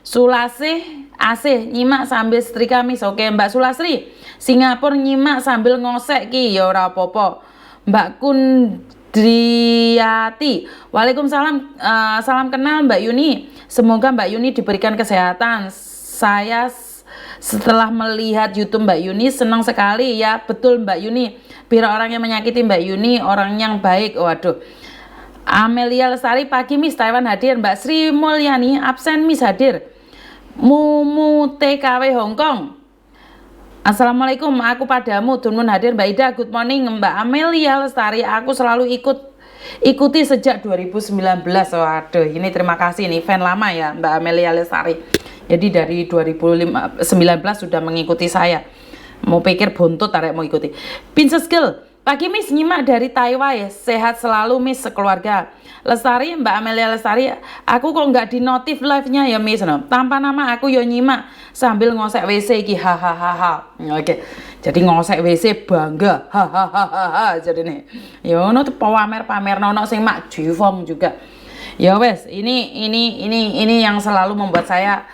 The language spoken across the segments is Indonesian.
Sulasih asih nyimak sambil setrika mis. Oke Mbak Sulasri, Singapura nyimak sambil ngosek ki ya ora apa-apa. Mbak Kundriati, Waalaikumsalam. Salam kenal Mbak Yuni. Semoga Mbak Yuni diberikan kesehatan. Saya setelah melihat YouTube Mbak Yuni senang sekali. Ya betul Mbak Yuni, biar orang yang menyakiti Mbak Yuni orang yang baik. Waduh. Amelia Lestari, pagi Miss, Taiwan hadir. Mbak Sri Mulyani, absen Miss, hadir. Mumu TKW Hongkong, Assalamualaikum, aku padamu. Tunmun hadir. Mbak Ida, good morning. Mbak Amelia Lestari, aku selalu ikuti sejak 2019. Waduh, ini terima kasih nih, fan lama ya Mbak Amelia Lestari. Jadi dari 2019 sudah mengikuti saya. Mau pikir buntut tarik mau ikuti. Princess Girl, pagi Miss, nyimak dari Taiwan ya. Sehat selalu Miss sekeluarga. Lestari, Mbak Amelia Lestari, aku kok nggak di notif live-nya ya Miss, no? Tanpa nama aku yo nyimak sambil ngosek WC iki, hahaha. Oke, jadi ngosek WC bangga, hahaha. Jadi nih, yo no tuh pamer nono sing mak jifong juga. Ya wes, ini yang selalu membuat saya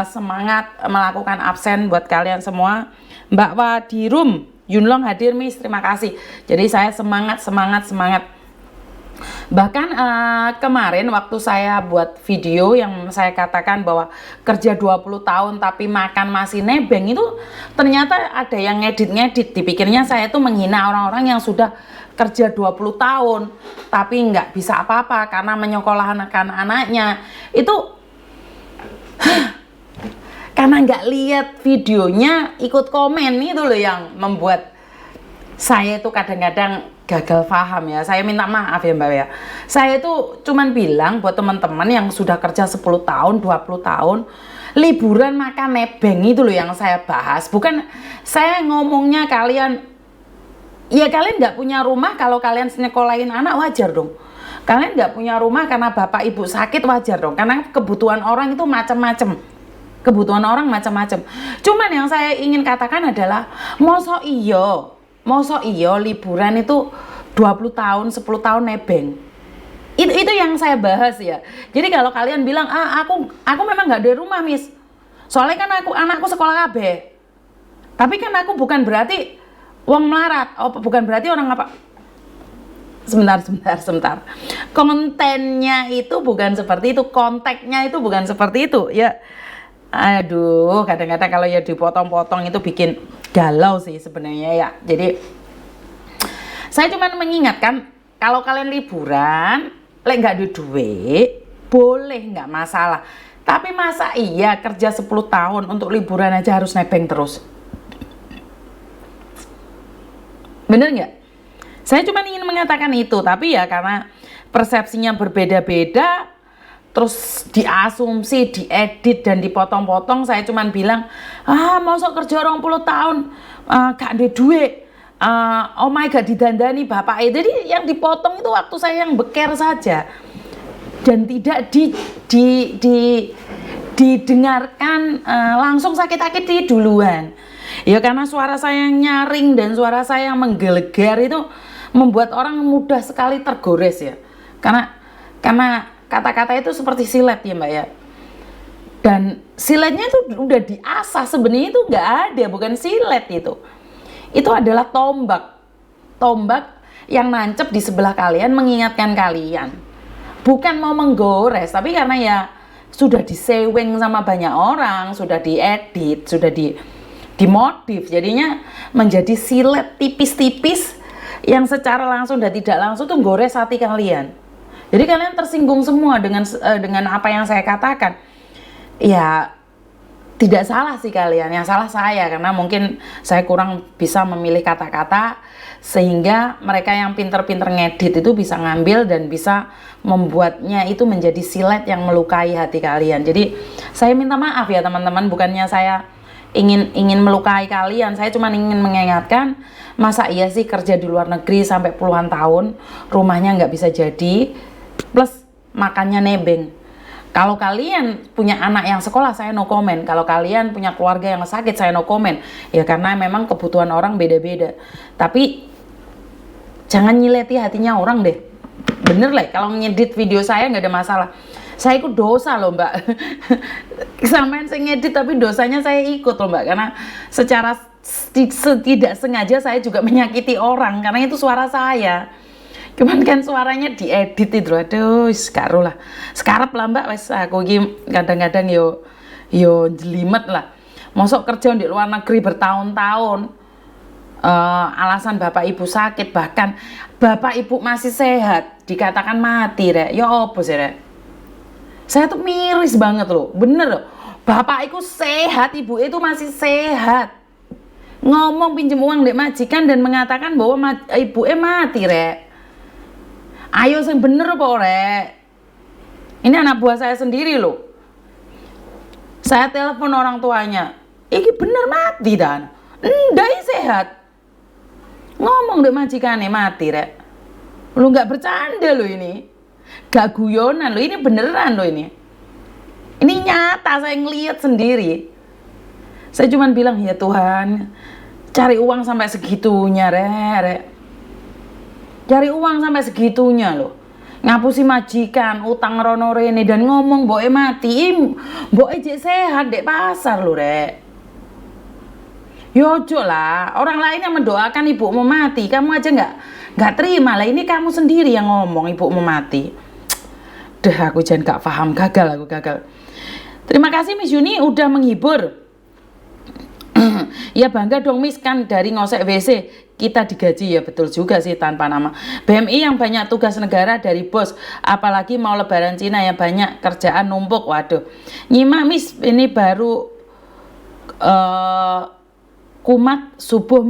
semangat melakukan absen buat kalian semua. Mbak Wadirum Yunlong hadir Miss, terima kasih. Jadi saya semangat. Bahkan kemarin waktu saya buat video yang saya katakan bahwa kerja 20 tahun tapi makan masih nebeng, itu ternyata ada yang ngedit, dipikirnya saya itu menghina orang-orang yang sudah kerja 20 tahun tapi nggak bisa apa-apa karena menyekolahkan anaknya. Itu karena nggak lihat videonya ikut komen, itu loh yang membuat saya itu kadang-kadang gagal paham ya. Saya minta maaf ya Mbak ya. Saya itu cuman bilang buat teman-teman yang sudah kerja 10 tahun, 20 tahun, liburan makan nebeng itu loh yang saya bahas. Bukan saya ngomongnya kalian, ya kalian nggak punya rumah, kalau kalian nyekolahin anak wajar dong. Kalian nggak punya rumah karena bapak ibu sakit wajar dong. Karena kebutuhan orang itu macam-macam. Kebutuhan orang macam-macam. Cuman yang saya ingin katakan adalah mosok iyo liburan itu 20 tahun 10 tahun nebeng, itu yang saya bahas ya. Jadi kalau kalian bilang aku memang nggak ada rumah Miss, soalnya kan anakku sekolah KB, tapi kan aku bukan berarti uang melarat, bukan berarti orang apa. Sebentar, kontennya itu bukan seperti itu, konteksnya itu bukan seperti itu ya. Aduh, kadang-kadang kalau ya dipotong-potong itu bikin galau sih sebenarnya ya. Jadi saya cuma mengingatkan, kalau kalian liburan lek nggak ada duit boleh, nggak masalah. Tapi masa iya kerja 10 tahun untuk liburan aja harus nebeng terus? Bener nggak? Saya cuma ingin mengatakan itu, tapi ya karena persepsinya berbeda-beda, terus diasumsi, diedit dan dipotong-potong, saya cuman bilang, mosok kerja 20 tahun gak ada duit, oh my god didandani bapak. Jadi yang dipotong itu waktu saya yang beker saja dan tidak didengarkan langsung sakit-sakit duluan ya, karena suara saya yang nyaring dan suara saya yang menggelegar itu membuat orang mudah sekali tergores ya, karena kata-kata itu seperti silet ya Mbak ya, dan siletnya itu udah diasah. Sebenarnya itu nggak ada, bukan silet, itu adalah tombak yang nancep di sebelah kalian, mengingatkan kalian, bukan mau menggores, tapi karena ya sudah diseweng sama banyak orang, sudah diedit, sudah dimodif, jadinya menjadi silet tipis-tipis yang secara langsung dan tidak langsung tuh gores hati kalian. Jadi kalian tersinggung semua dengan apa yang saya katakan. Ya tidak salah sih kalian, yang salah saya karena mungkin saya kurang bisa memilih kata-kata, sehingga mereka yang pinter-pinter ngedit itu bisa ngambil dan bisa membuatnya itu menjadi silet yang melukai hati kalian. Jadi saya minta maaf ya teman-teman, bukannya saya ingin melukai kalian, saya cuma ingin mengingatkan, masa iya sih kerja di luar negeri sampai puluhan tahun rumahnya nggak bisa jadi, plus makannya nebeng. Kalau kalian punya anak yang sekolah, saya no comment. Kalau kalian punya keluarga yang sakit, saya no comment. Ya karena memang kebutuhan orang beda-beda. Tapi jangan nyileti hatinya orang deh. Bener lah, kalau ngedit video saya nggak ada masalah. Saya ikut dosa loh Mbak. Sampean sing ngedit tapi dosanya saya ikut loh Mbak, karena secara tidak sengaja saya juga menyakiti orang karena itu suara saya. Cuman kan suaranya diedit itu, aduh sekarang lah, sekarap lah Mbak, wes aku kadang-kadang yo jelimet lah. Mosok kerja di luar negeri bertahun-tahun, alasan bapak ibu sakit, bahkan bapak ibu masih sehat dikatakan mati rek, ya apa sih rek? Saya tuh miris banget loh, bener loh. Bapak ibu sehat, ibu itu masih sehat, ngomong pinjem uang dek majikan dan mengatakan bahwa ibu mati rek. Ayo sing bener apa rek? Ini anak buah saya sendiri loh. Saya telepon orang tuanya, iki bener mati dan ndai sehat. Ngomong dek majikannya mati rek. Lu nggak bercanda lo ini, gak guyonan lo, ini beneran lo ini. Ini nyata, saya ngeliat sendiri. Saya cuman bilang ya Tuhan, cari uang sampai segitunya rek. Cari uang sampai segitunya loh, ngapusi majikan, utang rono rene, dan ngomong boe mati, boe jek sehat dek pasar lo rek. Yojo lah, orang lain yang mendoakan ibumu mati, kamu aja nggak terima lah. Ini kamu sendiri yang ngomong ibumu mati. Dah aku jangan gak paham, gagal. Terima kasih Miss Yuni udah menghibur. Ya bangga dong Miss, kan dari ngosek WC kita digaji. Ya betul juga sih, tanpa nama. BMI yang banyak tugas negara dari bos, apalagi mau lebaran Cina yang banyak kerjaan numpuk. Waduh, nyimak Miss, ini baru komat subuh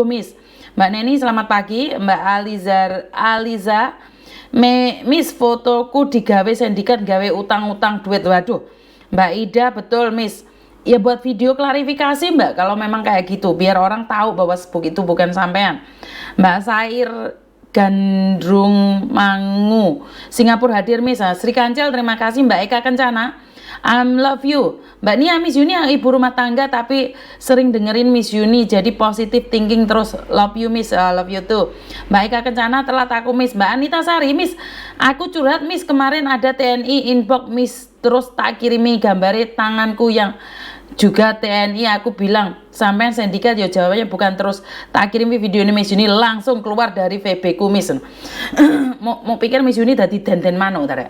Miss. Mbak Neni selamat pagi. Mbak Aliza Miss, fotoku digawe sindikat gawe utang-utang duit. Waduh Mbak Ida, betul Miss. Ya buat video klarifikasi Mbak, kalau memang kayak gitu, biar orang tahu bahwa itu bukan sampean. Mbak Sair Gandrung Mangu Singapura hadir Miss. Sri Kancil terima kasih. Mbak Eka Kencana love you. Mbak Nia, Miss Yuni yang ibu rumah tangga tapi sering dengerin Miss Yuni, jadi positive thinking terus. Love you Miss, love you too. Mbak Eka Kencana telat aku Miss. Mbak Anita Sari, Miss aku curhat Miss, kemarin ada TNI inbox Miss, terus tak kirimi gambare tanganku yang juga TNI, aku bilang sampean sindikat, ya jawabannya bukan, terus tak kirimi video ini Miss Yuni langsung keluar dari VB ku Miss. mau pikir Miss Yuni tadi den mano tarik.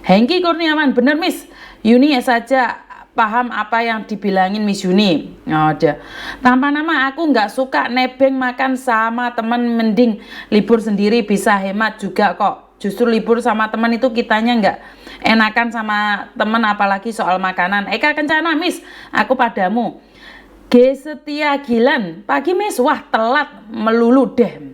Hengki Kurniawan, bener Miss Yuni ya saja paham apa yang dibilangin Miss Yuni. Ada tanpa nama, aku nggak suka nebeng makan sama teman, mending libur sendiri bisa hemat juga kok. Justru libur sama teman itu kitanya nggak enakan sama teman, apalagi soal makanan. Eka Kencana, Miss aku padamu. G Setia Gilan pagi Miss, wah telat melulu deh,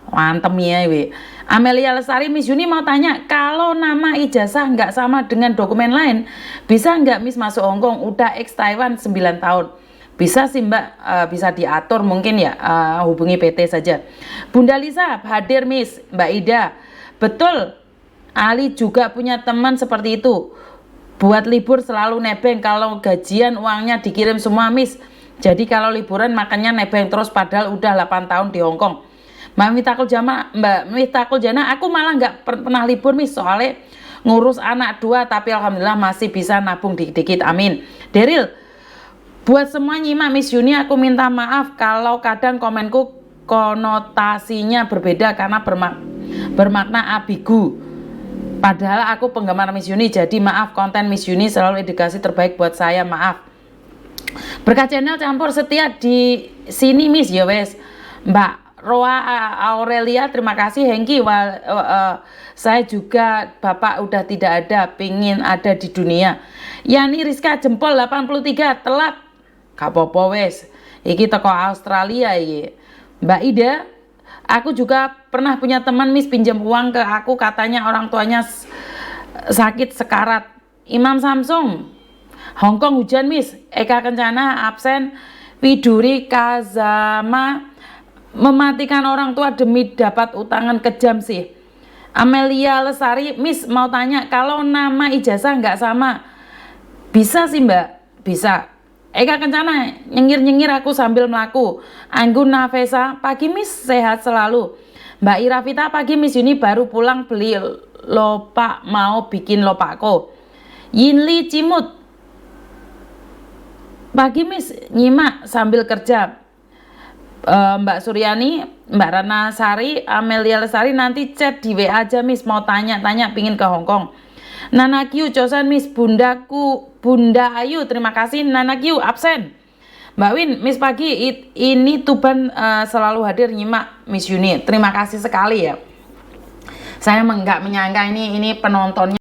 mantep ya we. Amelia Lestari, Miss Yuni mau tanya, kalau nama ijazah nggak sama dengan dokumen lain, bisa nggak Miss masuk Hongkong? Udah ex Taiwan 9 tahun. Bisa sih Mbak, bisa diatur mungkin ya, hubungi PT saja. Bunda Lisa hadir Miss. Mbak Ida, betul, Ali juga punya teman seperti itu. Buat libur selalu nebeng, kalau gajian uangnya dikirim semua Miss. Jadi kalau liburan makannya nebeng terus, padahal udah 8 tahun di Hongkong. Mbak Mitakul Jana, aku malah nggak pernah libur Miss, soalnya ngurus anak 2, tapi alhamdulillah masih bisa nabung dikit-dikit, amin. Deril, buat semua nyimak Miss Yuni, aku minta maaf kalau kadang komenku konotasinya berbeda karena bermakna ambigu. Padahal aku penggemar Miss Yuni, jadi maaf, konten Miss Yuni selalu edukasi terbaik buat saya, maaf. Berkat channel campur setia di sini Miss, ya wes. Mbak Roa Aurelia terima kasih. Hengki, saya juga Bapak udah tidak ada, pingin ada di dunia. Yani Rizka jempol 83 telat gak apa-apa wes, iki toko Australia iki. Mbak Ida, aku juga pernah punya teman Miss pinjam uang ke aku, katanya orang tuanya sakit sekarat. Imam Samsung, Hongkong hujan Miss. Eka Kencana absen. Widuri Kazama, mematikan orang tua demi dapat utangan, kejam sih. Amelia Lesari, Miss mau tanya, kalau nama ijazah nggak sama, bisa sih Mbak, bisa. Eka Kencana, nyengir-nyengir aku sambil melaku. Anggun Nafesa, pagi Miss sehat selalu. Mbak Irafita, pagi Miss Yuni baru pulang beli Lopak mau bikin lopako. Yinli Cimut, pagi Miss, nyimak sambil kerja. Mbak Suryani, Mbak Rana Sari, Amelia Lesari, nanti chat di WA aja Miss, mau tanya-tanya pingin ke Hongkong. Nana Q, Josan Miss, bundaku, Bunda Ayu, terima kasih. Nana Q, absen. Mbak Win, Miss pagi, ini Tuban selalu hadir nyimak Miss Yuni. Terima kasih sekali ya. Saya nggak menyangka ini penontonnya